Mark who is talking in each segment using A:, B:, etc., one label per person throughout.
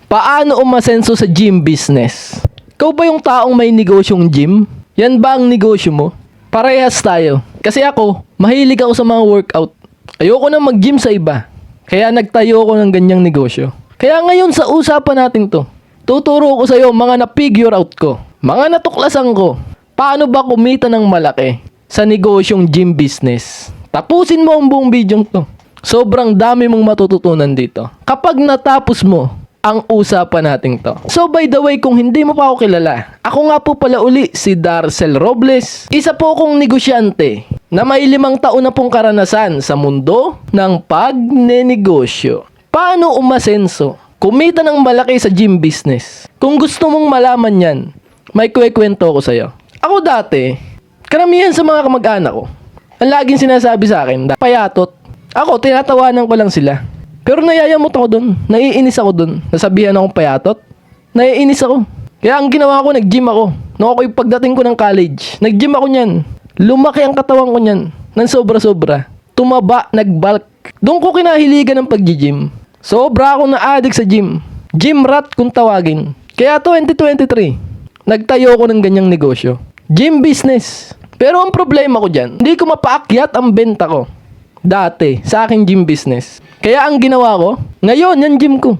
A: Paano umasenso sa gym business? Ikaw ba yung taong may negosyong gym? Yan ba ang negosyo mo? Parehas tayo. Kasi ako, mahilig ako sa mga workout. Ayoko na mag-gym sa iba. Kaya nagtayo ako ng ganyang negosyo. Kaya ngayon sa usapan natin to, tuturo ko sa iyo mga na-figure out ko, mga natuklasan ko, paano ba kumita ng malaki sa negosyong gym business. Tapusin mo ang buong video to. Sobrang dami mong matututunan dito kapag natapos mo ang usapan natin to. So by the way, kung hindi mo pa ako kilala, ako nga po pala uli si Darcel Robles. Isa po akong negosyante na may 5 taon na pong karanasan sa mundo ng pagnenegosyo. Paano umasenso? Kumita ng malaki sa gym business. Kung gusto mong malaman yan, may kwento ko sa'yo. Ako dati, karamihan sa mga kamag-anak ko, ang laging sinasabi sa akin, payatot. Ako, tinatawanan ko lang sila. Pero nayayamot ako dun. Naiinis ako dun. Nasabihan akong payatot. Naiinis ako. Kaya ang ginawa ko, nag-gym ako. Nung ako yung pagdating ko ng college, nag-gym ako niyan. Lumaki ang katawan ko niyan. Nang sobra-sobra. Tumaba, nag-bulk. Doon ko kinahiligan ng pag-gym. Sobra ako na-addict sa gym. Gym rat kung tawagin. Kaya 2023, nagtayo ko ng ganyang negosyo. Gym business. Pero ang problema ko dyan, hindi ko mapaakyat ang benta ko. Dati, sa aking gym business. Kaya ang ginawa ko, ngayon, yung gym ko,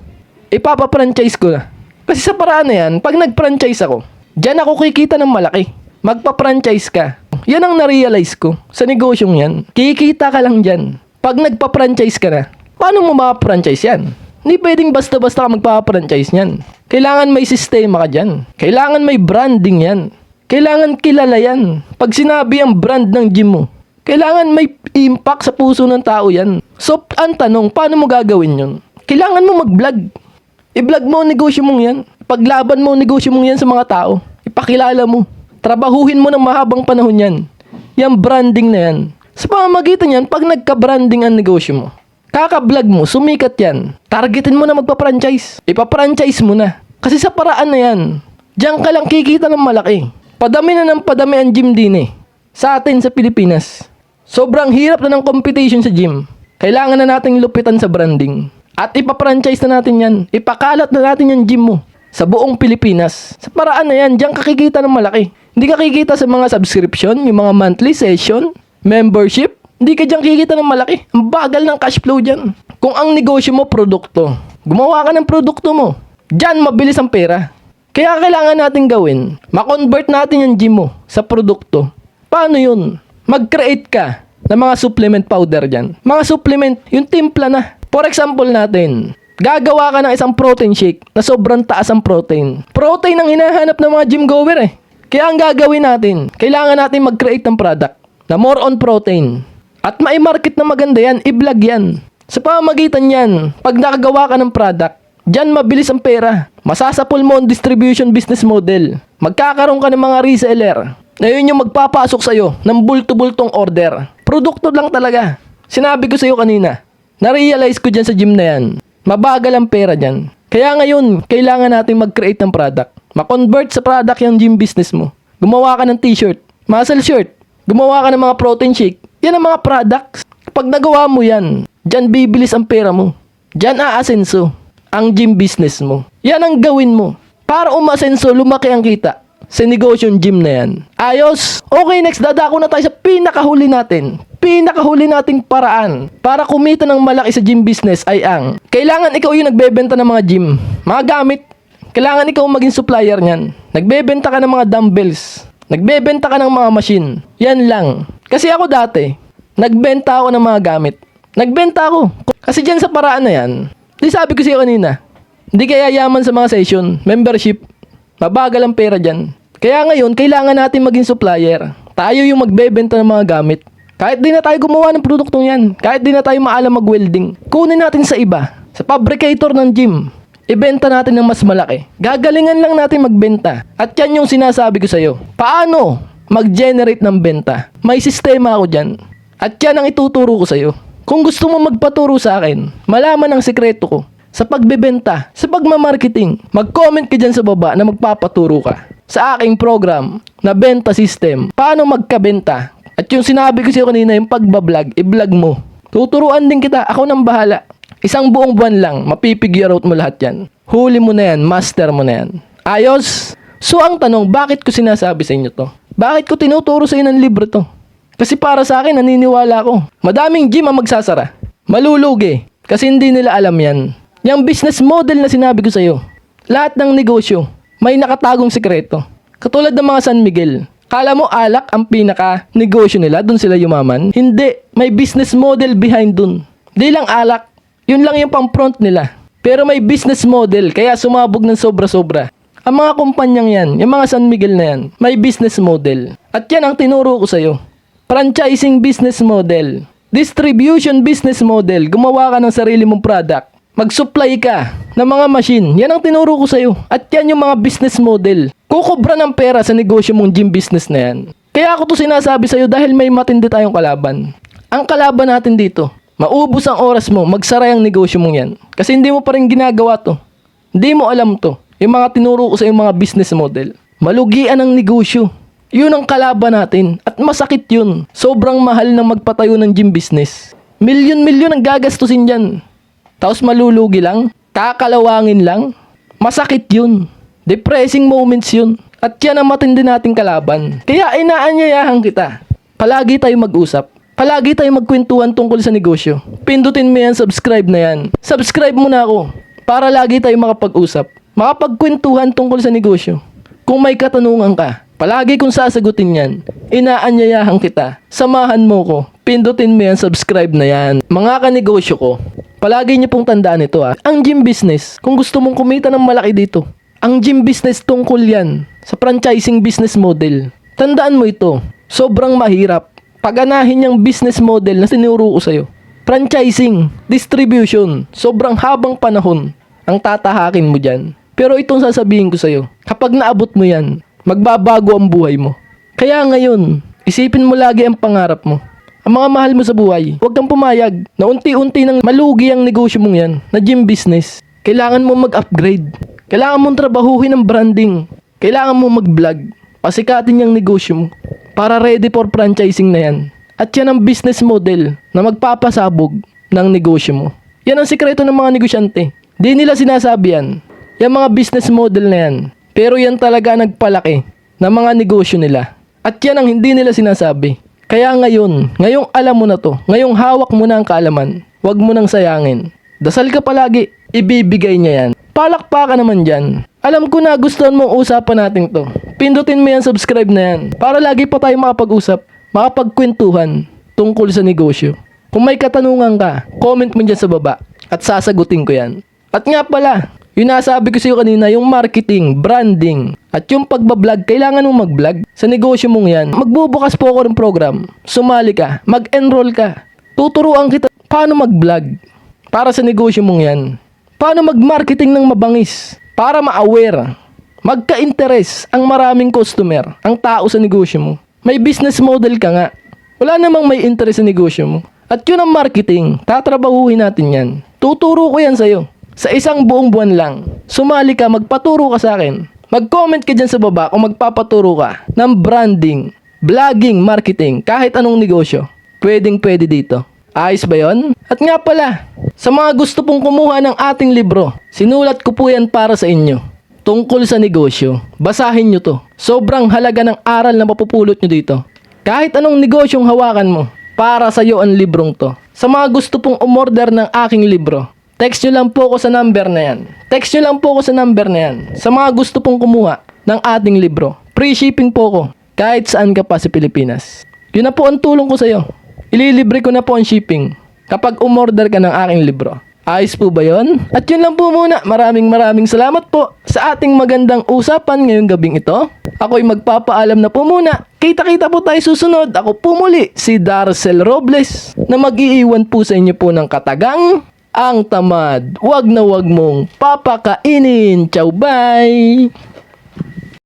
A: ipapa-franchise ko na. Kasi sa paraan na yan, pag nag-franchise ako, dyan ako kikita ng malaki. Magpa-franchise ka. Yan ang na-realize ko sa negosyong yan. Kikita ka lang dyan. Pag nagpa-franchise ka na, paano mo ma-franchise yan? Hindi pwedeng basta-basta ka magpa-franchise yan. Kailangan may sistema ka dyan. Kailangan may branding yan. Kailangan kilala yan. Pag sinabi ang brand ng gym mo, kailangan may impact sa puso ng tao yan. So, ang tanong, paano mo gagawin yun? Kailangan mo mag-vlog. I-vlog mo ang negosyo mong yan. Paglaban mo ang negosyo mong yan sa mga tao. Ipakilala mo. Trabahuhin mo ng mahabang panahon yan. Yan branding na yan. Sa pamamagitan yan, pag nagka-branding ang negosyo mo, kaka-vlog mo, sumikat yan. Targetin mo na magpa-franchise. Ipa-franchise mo na. Kasi sa paraan na yan, diyan ka lang kikita ng malaki. Padami na ng padami ang gym din eh. Sa atin sa Pilipinas. Sobrang hirap na ng competition sa gym. Kailangan na nating lupitan sa branding. At ipa-franchise na natin yan. Ipakalat na natin yung gym mo sa buong Pilipinas. Sa paraan na yan, diyan kakikita ng malaki. Hindi ka kikita sa mga subscription, yung mga monthly session, membership. Hindi ka diyan kikita ng malaki. Ang bagal ng cash flow dyan. Kung ang negosyo mo, produkto, gumawa ka ng produkto mo. Diyan mabilis ang pera. Kaya kailangan natin gawin, ma-convert natin yung gym mo sa produkto. Paano yun? Mag-create ka ng mga supplement powder dyan. Mga supplement, yung timpla na. For example natin, gagawa ka ng isang protein shake na sobrang taas ang protein. Protein ang hinahanap ng mga gym goer eh. Kaya ang gagawin natin, kailangan natin mag-create ng product na more on protein. At mai-market na maganda yan, i-vlog yan. Sa pamamagitan yan, pag nakagawa ka ng product, dyan mabilis ang pera. Masasapol mo ang distribution business model. Magkakaroon ka ng mga reseller. Na yun yung magpapasok sa'yo ng bulto-bultong order. Produkto lang talaga. Sinabi ko sa'yo kanina, na-realize ko dyan sa gym na yan. Mabagal ang pera dyan. Kaya ngayon, kailangan natin mag-create ng product. Ma-convert sa product yung gym business mo. Gumawa ka ng t-shirt, muscle shirt, gumawa ka ng mga protein shake. Yan ang mga products. Pag nagawa mo yan, dyan bibilis ang pera mo. Dyan aasenso ang gym business mo. Yan ang gawin mo. Para umasenso, lumaki ang kita sa negosyong gym na yan. Ayos? Okay, next, dadako na tayo sa pinakahuli natin. Pinakahuli nating paraan para kumita ng malaki sa gym business ay ang kailangan ikaw yung nagbebenta ng mga gym, mga gamit. Kailangan ikaw maging supplier niyan. Nagbebenta ka ng mga dumbbells. Nagbebenta ka ng mga machine. Yan lang. Kasi ako dati, nagbenta ako ng mga gamit. Nagbenta ako. Kasi dyan sa paraan na yan, di sabi ko sa'yo kanina, hindi kaya yaman sa mga session, membership, mabagal ang pera dyan. Kaya ngayon, kailangan natin maging supplier. Tayo yung magbebenta ng mga gamit. Kahit di na tayo gumawa ng produktong yan, kahit di na tayo maalam mag-welding, kunin natin sa iba, sa fabricator ng gym. Ibenta natin ng mas malaki. Gagalingan lang natin magbenta. At yan yung sinasabi ko sa'yo. Paano mag-generate ng benta? May sistema ako dyan. At yan ang ituturo ko sa'yo. Kung gusto mo magpaturo sa akin, malaman ang sikreto ko sa pagbebenta, sa pagmamarketing, mag-comment ka dyan sa baba na magpapaturo ka sa aking program na Benta System. Paano magkabenta? At yung sinabi ko sa'yo kanina, yung pagbablog, i-vlog mo. Tuturuan din kita, ako nang bahala. Isang buong buwan lang, mapipigure out mo lahat yan. Huli mo na yan, master mo na yan. Ayos? So ang tanong, bakit ko sinasabi sa inyo to? Bakit ko tinuturo sa inyo ng libro to? Kasi para sa akin, naniniwala ko. Madaming gym ang magsasara. Malulugi. Kasi hindi nila alam yan. Yung business model na sinabi ko sa iyo. Lahat ng negosyo, may nakatagong sekreto. Katulad ng mga San Miguel. Kala mo alak ang pinaka-negosyo nila, dun sila yumaman? Hindi. May business model behind dun. Di lang alak. Yun lang yung pang-front nila. Pero may business model, kaya sumabog ng sobra-sobra. Ang mga kumpanyang yan, yung mga San Miguel na yan, may business model. At yan ang tinuro ko sa'yo. Franchising business model. Distribution business model. Gumawa ka ng sarili mong product. Mag-supply ka ng mga machine. Yan ang tinuro ko sa'yo. At yan yung mga business model. Kukubra ng pera sa negosyo mong gym business na yan. Kaya ako to sinasabi sa'yo dahil may matindi tayong kalaban. Ang kalaban natin dito, maubos ang oras mo, magsara ang negosyo mong yan. Kasi hindi mo pa rin ginagawa to. Hindi mo alam to. Yung mga tinuro ko sa yung mga business model. Malugian ang negosyo. Yun ang kalaban natin. At masakit yun. Sobrang mahal ng magpatayo ng gym business. Milyon-milyon ang gagastusin dyan. Tapos malulugi lang. Kakalawangin lang. Masakit yun. Depressing moments yun. At yan ang matindi nating kalaban. Kaya inaanyayahan kita. Palagi tayo mag-usap. Palagi tayo magkwentuhan tungkol sa negosyo. Pindutin mo yan, subscribe na yan. Subscribe mo na ako para lagi tayo makapag-usap. Makapagkwentuhan tungkol sa negosyo. Kung may katanungan ka, palagi kong sasagutin yan. Inaanyayahan kita. Samahan mo ko. Pindutin mo yan, subscribe na yan. Mga kanegosyo ko, palagi niyo pong tandaan ito ha. Ang gym business, kung gusto mong kumita ng malaki dito, ang gym business tungkol yan sa franchising business model. Tandaan mo ito, sobrang mahirap. Paganahin yung business model na tinuro ko sa'yo. Franchising, distribution, sobrang habang panahon ang tatahakin mo dyan. Pero itong sasabihin ko sa'yo, kapag naabot mo yan, magbabago ang buhay mo. Kaya ngayon, isipin mo lagi ang pangarap mo. Ang mga mahal mo sa buhay, huwag kang pumayag na unti-unti nang malugi ang negosyo mong yan, na gym business. Kailangan mo mag-upgrade. Kailangan mong trabahuhin ang branding. Kailangan mo mag-vlog. Pasikatin yung negosyo mo. Para ready for franchising na yan. At yan ang business model na magpapasabog ng negosyo mo. Yan ang sikreto ng mga negosyante. Di nila sinasabi yan. Yung mga business model na yan. Pero yan talaga nagpalaki ng mga negosyo nila. At yan ang hindi nila sinasabi. Kaya ngayong alam mo na to, ngayong hawak mo na ang kaalaman, huwag mo nang sayangin. Dasal ka palagi, ibibigay niya yan. Palakpakan naman dyan. Alam ko na gustuhan mong usapan natin to. Pindutin mo yan, subscribe na yan. Para lagi pa tayo makapag-usap, makapagkwentuhan tungkol sa negosyo. Kung may katanungan ka, comment mo dyan sa baba at sasagutin ko yan. At nga pala, yung nasabi ko sa iyo kanina, yung marketing, branding, at yung pagbablog, kailangan mong mag-vlog sa negosyo mong yan. Magbubukas po ako ng program. Sumali ka, mag-enroll ka. Tuturuan kita paano mag-vlog para sa negosyo mong yan. Paano mag-marketing ng mabangis para ma-aware, magka-interes ang maraming customer, ang tao sa negosyo mo. May business model ka nga. Wala namang may interest sa negosyo mo. At yun ang marketing. Tatrabahuhin natin yan. Tuturo ko yan sa'yo. Sa isang buong buwan lang. Sumali ka, magpaturo ka sa akin. Mag-comment ka dyan sa baba kung magpapaturo ka ng branding, vlogging, marketing, kahit anong negosyo. Pwedeng-pwede dito. Ayos ba yun? At nga pala, sa mga gusto pong kumuha ng ating libro, sinulat ko po yan para sa inyo. Tungkol sa negosyo. Basahin nyo to. Sobrang halaga ng aral na mapupulot nyo dito. Kahit anong negosyong hawakan mo, para sa iyo ang librong to. Sa mga gusto pong umorder ng aking libro, text nyo lang po ako sa number na yan. Text nyo lang po ako sa number na yan. Sa mga gusto pong kumuha ng ating libro, free shipping po ko kahit saan ka pa sa Pilipinas. Yun na po ang tulong ko sa iyo. Ililibre ko na po ang shipping kapag umorder ka ng aking libro. Ayos po ba yun? At yun lang po muna. Maraming salamat po sa ating magandang usapan ngayong gabing ito. Ako'y magpapaalam na po muna. Kita-kita po tayo susunod. Ako po muli, si Darcel Robles, na mag-iiwan po sa inyo po ng katagang ang tamad. Wag na wag mong papakainin. Ciao, bye!